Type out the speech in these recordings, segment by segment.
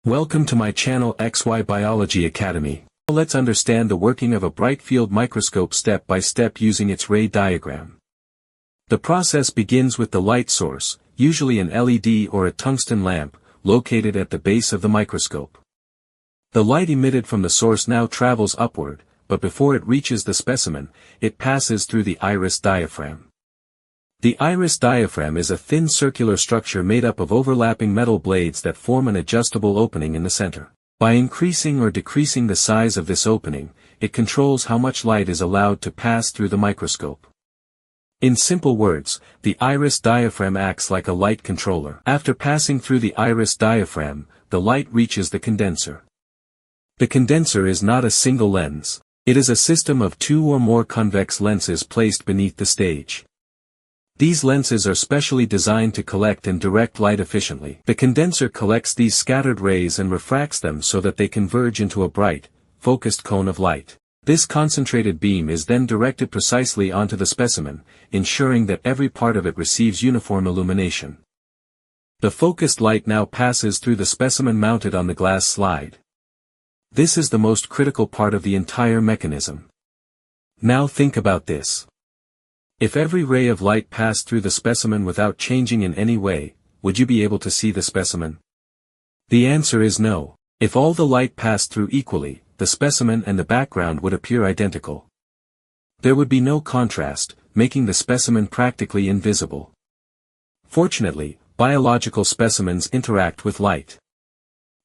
Welcome to my channel XY Biology Academy. Now let's understand the working of a bright field microscope step by step using its ray diagram. The process begins with the light source, usually an LED or a tungsten lamp, located at the base of the microscope. The light emitted from the source now travels upward, but before it reaches the specimen, it passes through the iris diaphragm. The iris diaphragm is a thin circular structure made up of overlapping metal blades that form an adjustable opening in the center. By increasing or decreasing the size of this opening, it controls how much light is allowed to pass through the microscope. In simple words, the iris diaphragm acts like a light controller. After passing through the iris diaphragm, the light reaches the condenser. The condenser is not a single lens. It is a system of two or more convex lenses placed beneath the stage. These lenses are specially designed to collect and direct light efficiently. The condenser collects these scattered rays and refracts them so that they converge into a bright, focused cone of light. This concentrated beam is then directed precisely onto the specimen, ensuring that every part of it receives uniform illumination. The focused light now passes through the specimen mounted on the glass slide. This is the most critical part of the entire mechanism. Now think about this. If every ray of light passed through the specimen without changing in any way, would you be able to see the specimen? The answer is no. If all the light passed through equally, the specimen and the background would appear identical. There would be no contrast, making the specimen practically invisible. Fortunately, biological specimens interact with light.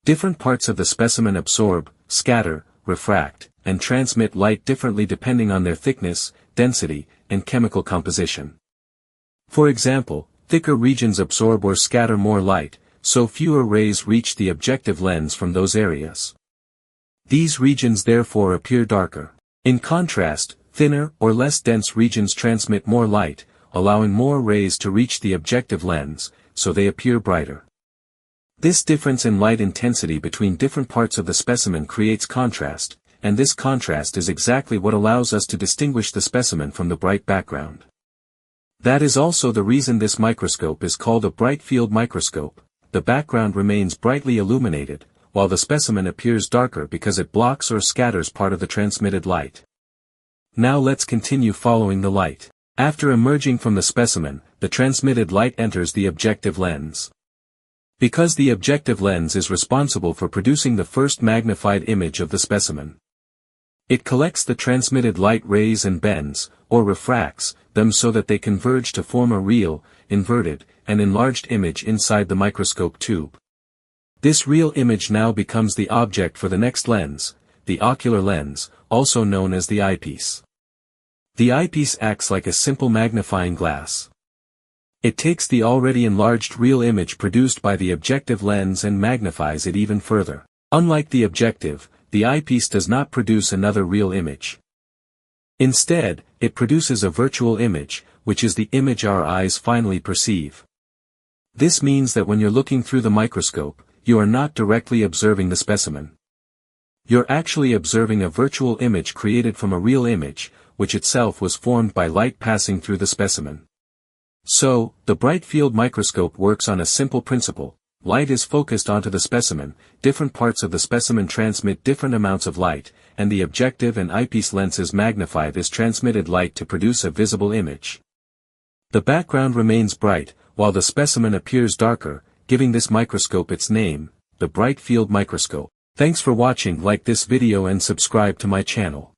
Different parts of the specimen absorb, scatter, refract, and transmit light differently depending on their thickness, density, and chemical composition. For example, thicker regions absorb or scatter more light, so fewer rays reach the objective lens from those areas. These regions therefore appear darker. In contrast, thinner or less dense regions transmit more light, allowing more rays to reach the objective lens, so they appear brighter. This difference in light intensity between different parts of the specimen creates contrast, and this contrast is exactly what allows us to distinguish the specimen from the bright background. That is also the reason this microscope is called a bright field microscope. The background remains brightly illuminated, while the specimen appears darker because it blocks or scatters part of the transmitted light. Now let's continue following the light. After emerging from the specimen, the transmitted light enters the objective lens. Because the objective lens is responsible for producing the first magnified image of the specimen. It collects the transmitted light rays and bends, or refracts, them so that they converge to form a real, inverted, and enlarged image inside the microscope tube. This real image now becomes the object for the next lens, the ocular lens, also known as the eyepiece. The eyepiece acts like a simple magnifying glass. It takes the already enlarged real image produced by the objective lens and magnifies it even further. Unlike the objective, the eyepiece does not produce another real image. Instead, it produces a virtual image, which is the image our eyes finally perceive. This means that when you're looking through the microscope, you are not directly observing the specimen. You're actually observing a virtual image created from a real image, which itself was formed by light passing through the specimen. So, the bright field microscope works on a simple principle. Light is focused onto the specimen, different parts of the specimen transmit different amounts of light, and the objective and eyepiece lenses magnify this transmitted light to produce a visible image. The background remains bright, while the specimen appears darker, giving this microscope its name, the bright field microscope. Thanks for watching. Like this video and subscribe to my channel.